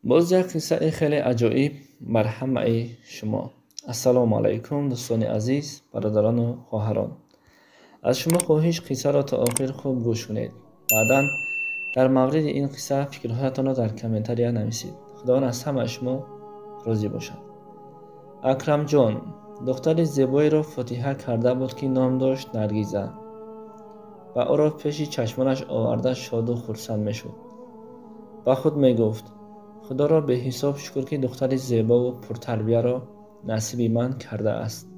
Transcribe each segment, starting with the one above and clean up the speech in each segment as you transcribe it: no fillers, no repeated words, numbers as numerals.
باز یک قصه خیلی عجایب بر همه شما. السلام علیکم دوستان عزیز، برادران و خواهران. از شما خواهش قصه را تا آخر خوب گوش کنید. بعداً در مورد این قصه فکرهایتان را در کامنتاریا نویسید. خداوند از همه شما راضی باشد. اکرم جان دختر زیبایی را فاتحه کرده بود که نام داشت نرگیزه و او را پیش چشمانش آورده شاد و خرسند میشد. با خود میگفت خدا را به حساب شکر که دختر زیبا و پرتربیه را نصیب من کرده است.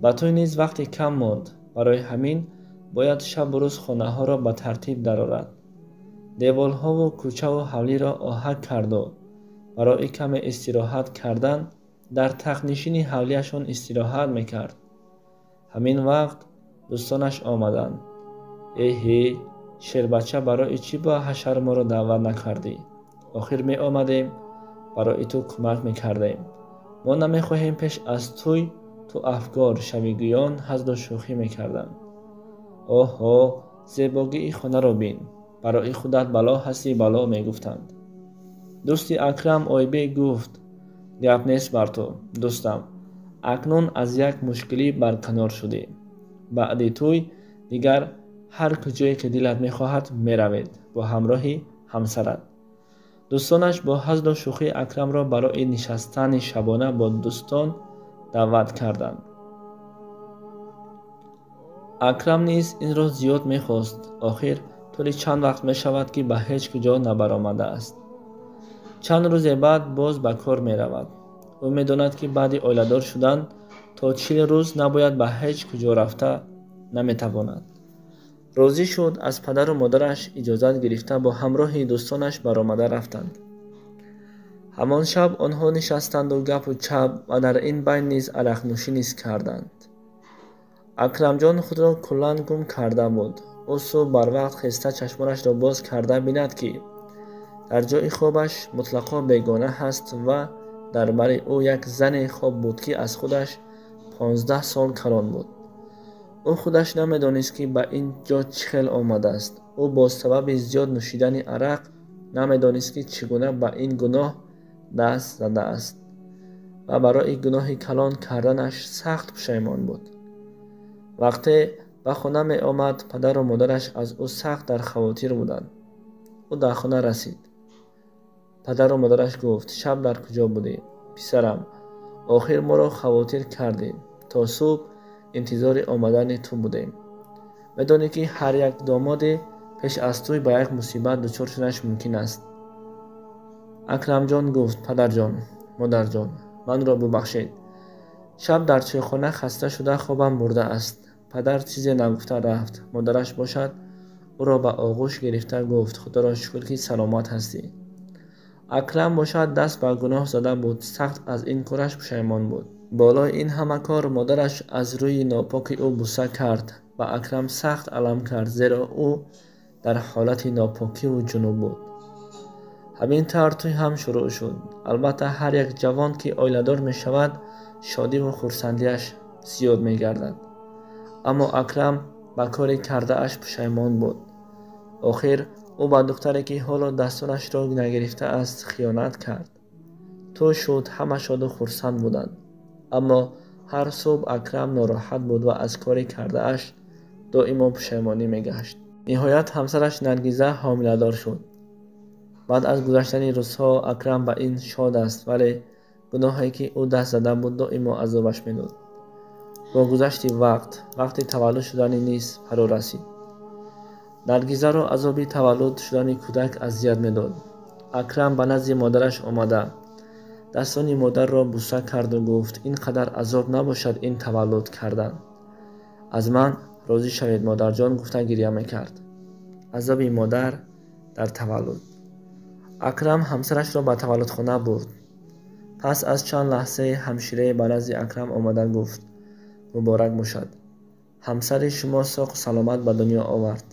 با تو نیز وقتی کم ماند، برای همین باید شب و روز خانه ها را به ترتیب درآورد. دیوال ها و کوچه و حولی را آهک کرد و برای کم استراحت کردن در تخت نشین حولیشان استراحت میکرد. همین وقت دوستانش آمدند. ای شیر بچه، برای چی با حشر ما را دعوت نکردی؟ آخر می آمدیم برای تو کمک میکردیم. ما نمیخواهیم پیش از تو افگار شویگویان حزد و شوخی میکردند. اوه زیباگی خانه را بین، برای خودت بلا هستی بلا میگفتند. دوستی اکرم آیبی گفت گپ نیست بر تو دوستم، اکنون از یک مشکلی برکنار شدی. بعد توی دیگر هر کجایی که دلت میخواهد میروید با همراهی همسرت. دوستانش با حزد و شوخی اکرم را برای نشستن شبانه با دوستان دعوت کردند. اکرم نیز این را زیاد میخواست. آخر طول چند وقت میشود که به هیچ کجا نبرآمده است. چند روز بعد باز به کار میرود. او میداند که بعد اولیدار شدن تا 40 روز نباید به هیچ کجا رفته نمیتواند. راضی شد. از پدر و مادرش اجازت گرفته با همراه دوستانش برآمده رفتند. همان شب آنها نشستند و گپ و چپ و در این بین نیز عرق نوشی نیز کردند. اکرم جان خود را کلاً گم کرده بود. او صبح بر وقت خسته چشمانش را باز کرده بیند که در جای خوابش مطلقا بیگانه هست و در بر او یک زن خواب بود که از خودش 15 سال کلان بود. او خودش نمیدانست که به این جا چه خیل آمده است. او با سبب زیاد نوشیدن عرق نمیدانست که چگونه به این گناه دست زده است و برای گناه کلان کردنش سخت پشیمان بود. وقتی به خانه می آمد پدر و مادرش از او سخت در خواطر بودند. او در خانه رسید. پدر و مادرش گفت شب در کجا بودی؟ پسرم، آخر ما را خواطر کردیم. تا صبح انتظار آمدن تو بودیم. میدانی که هر یک داماد پیش از توی به یک مصیبت دچار شدنش ممکن است. اکرم جان گفت پدر جان، مادر جان، من را ببخشید. شب در چایخانه خسته شده خوابم برده است. پدر چیزی نگفته رفت. مادرش باشد او را به آغوش گرفته گفت خدا را شکر که سلامت هستی. اکرم باشد دست به گناه زده بود. سخت از این کارش پشیمان بود. بالای این همه کار مادرش از روی ناپاک او بوسه کرد. و اکرم سخت علم کرد زیرا او در حالت ناپاکی و جنوب بود. همین طور توی هم شروع شد. البته هر یک جوان که اولیدار می شود شادی و خرسندیش زیاد می گردد. اما اکرم به کاری کرده اش پشیمان بود. آخر او با دختری که حالا دستانش را نگرفته است خیانت کرد. تو شد همه شاد و خرسند بودند. اما هر صبح اکرم ناراحت بود و از کاری کرده اش دائما پشیمانی می گشت. نهایت همسرش نرگیزه حامله دار شد. بعد از گذشتن روزها اکرم به این شاد است، ولی گناهی که او دست زده بود دائما عذابش میداد. با گذشت وقتی تولد شدن نیز فرا رسید. نرگیزه را عذاب تولد شدن کودک اذیت میداد. اکرم به نزد مادرش آمده دستان مادر را بوسه کرد و گفت اینقدر عذاب نباشد این تولد کردن. از من راضی شوید مادر جان گفته گریه میکرد. عذاب مادر در تولد. اکرم همسرش را به تولد خانه برد. پس از چند لحظه همشیره به نزد اکرم آمده گفت مبارک باشد، همسر شما ساق و سلامت به دنیا آورد.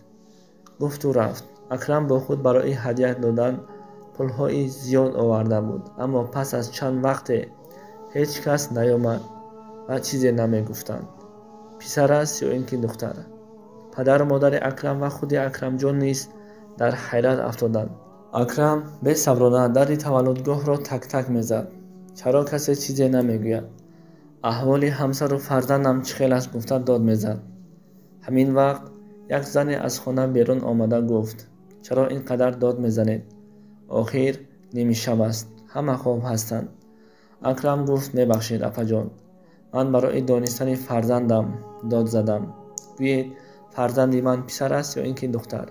گفت و رفت. اکرم با خود برای هدیه دادن پولهای زیاد آورده بود. اما پس از چند وقت هیچ کس نیامد و چیزی نمی گفتند. پسر است یا اینکه دختر. پدر و مادر اکرم و خود اکرم جان نیز در حیرت افتادند. اکرم بی‌صبرانه دری تولدگاه را تک تک میزد. چرا کسی چیزی نمیگوید؟ احوال همسر و فرزندم چخیل است گفته داد میزد. همین وقت یک زنی از خانه بیرون آمده گفت چرا اینقدر داد میزنید؟ آخر نیمه شب است، همه خواب هستند. اکرم گفت میبخشید اپا جان، من برای دانستن فرزندم داد زدم. گویید فرزندی من پسر است یا اینکه دختر؟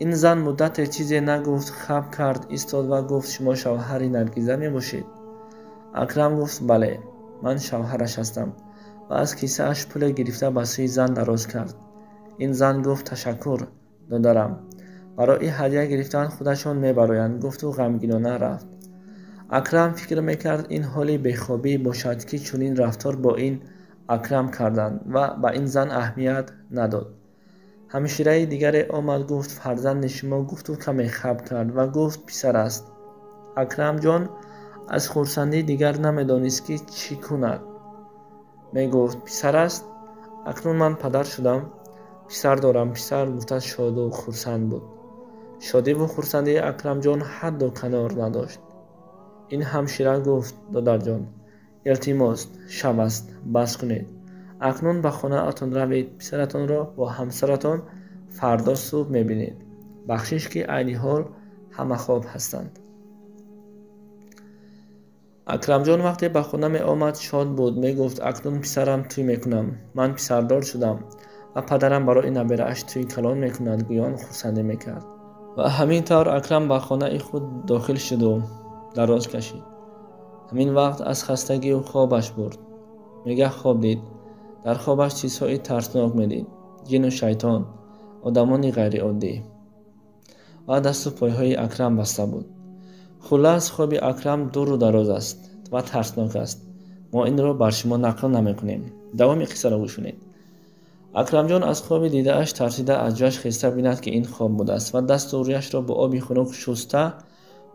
این زن مدت چیزی نگفت، خب کرد، ایستاد و گفت شما شوهر نرگیزه می باشید؟ اکرم گفت بله، من شوهرش هستم و از کیسه اش پول گرفته به سوی زن دراز کرد. این زن گفت تشکر دادرم، برای هدیه گرفتن خودشان میبرایند گفت و غمگینانه رفت. اکرم فکر میکرد این حالی بیخوابی باشد که چنین رفتار با این اکرم کردند و به این زن اهمیت نداد. همشیره دیگر آمد گفت فرزند شما؟ گفت و کمی خب کرد و گفت پسر است. اکرم جان از خرسندی دیگر نمیدانست که چی کند. می گفت پسر است؟ اکنون من پدر شدم، پسر دارم. پسر گفت شاد و خرسند بود. شادی و خرسندی اکرم جان حد و کنار نداشت. این همشیره گفت دادر جان التماس شب است بس کنید، اکنون به خانه اتون روید، پسرتان را با همسرتان فردا صبح میبینید. بخشش که عینی حال همه خواب هستند. اکرم جان وقتی به خانه می آمد شاد بود. می گفت اکنون پسرم توی میکنم، من پسردار شدم و پدرم برای نبیره اش توی کلان میکند گویان خرسندی میکرد. و همین طور اکرم به خانه خود داخل شد و دراز کشید. همین وقت از خستگی و خوابش برد. میگه خواب دید. در خوابش چیزهای ترسناک میدید، جن و شیطان، آدمان غیر عادی و دست و پایهای اکرم بسته بود. خلاص خواب اکرم دور و دراز است و ترسناک است. ما این را بر شما نقل نمیکنیم. دوام قصه را گوش کنید. اکرم جان از خواب دیده اش ترسیده از جاش خسته بیند که این خواب بوده است و دست و رویش را با آبی خنک شسته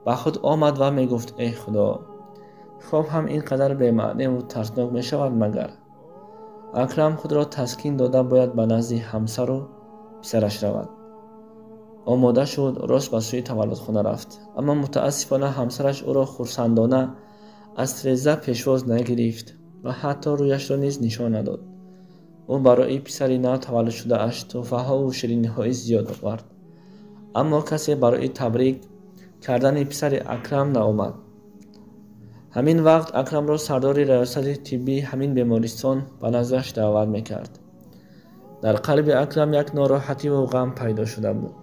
به خود آمد و می گفت ای خدا، خواب هم اینقدر بی‌معنی و ترسناک می شود مگر؟ اکرم خود را تسکین داده باید به نزد همسر و پسرش رود. آماده شد، راست به سوی تولدخانه رفت. اما متاسفانه همسرش او را خرسندانه از تریزه پیشواز نگرفت و حتی رویش را نیز نشان نداد. او برای پسری نو تولد شده اش تحفه ها و شیرینی های زیاد آورد، اما کسی برای تبریک کردن پسر اکرم نآمد. همین وقت اکرم را سردار ریاست طبی همین بیمارستان به نزدش دعوت میکرد. در قلب اکرم یک ناراحتی و غم پیدا شده بود.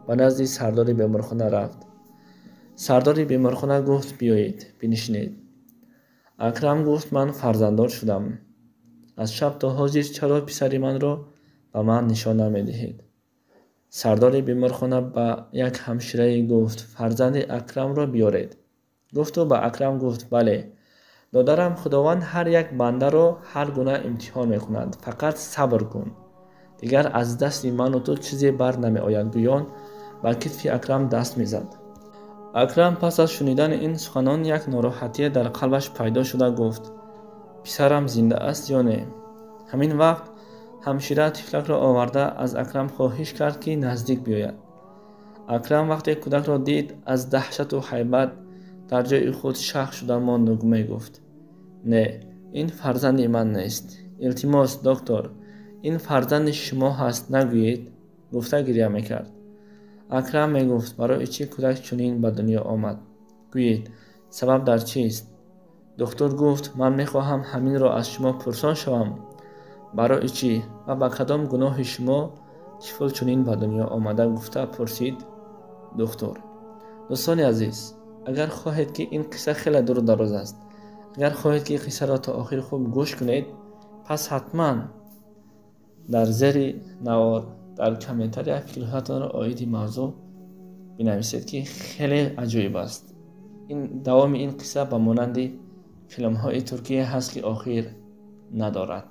به نزد سردار بیمارخانه رفت. سردار بیمارخانه گفت بیایید بنشینید. اکرم گفت من فرزنددار شدم. از شب تا حاضر چرا پسر من را به من نشان نمیدهید؟ سردار بیمارخانه به یک همشیره گفت فرزند اکرم را بیارید. گفت و به اکرم گفت بله دادرم، خداوند هر یک بنده را هر گونه امتحان میکند، فقط صبر کن، دیگر از دست من و تو چیزی بر نمی آید. گویان به کتف اکرم دست میزد. اکرم پس از شنیدن این سخنان یک ناراحتی در قلبش پیدا شده گفت پسرم زنده است یا نه؟ همین وقت همشیره طفلک را آورده از اکرم خواهش کرد که نزدیک بیاید. اکرم وقتی کودک را دید از دهشت و هیبت در جای خود شق شده ماند و می گفت نه، این فرزند من نیست. التماس دکتر، این فرزند شما هست نگویید. گفته گریه میکرد. اکرم می گفت برای چی کودک چنین به دنیا آمد؟ گویید سبب در چیست؟ دکتر گفت من میخواهم همین را از شما پرسان شوم. برای چی و با کدام گناه شما طفل چنین به دنیا آمده؟ گفته پرسید دکتر. دوستان عزیز، اگر خواهید که این قصه خیلی دور و دراز است، اگر خواهید که قصه را تا آخر خوب گوش کنید، پس حتما در زیر نوار در کامنتاری فیلمتان را آیدی موضوع بنویسید که خیلی عجیب است. این دوام این قصه به مانند فیلم های ترکیه هست که آخر ندارد.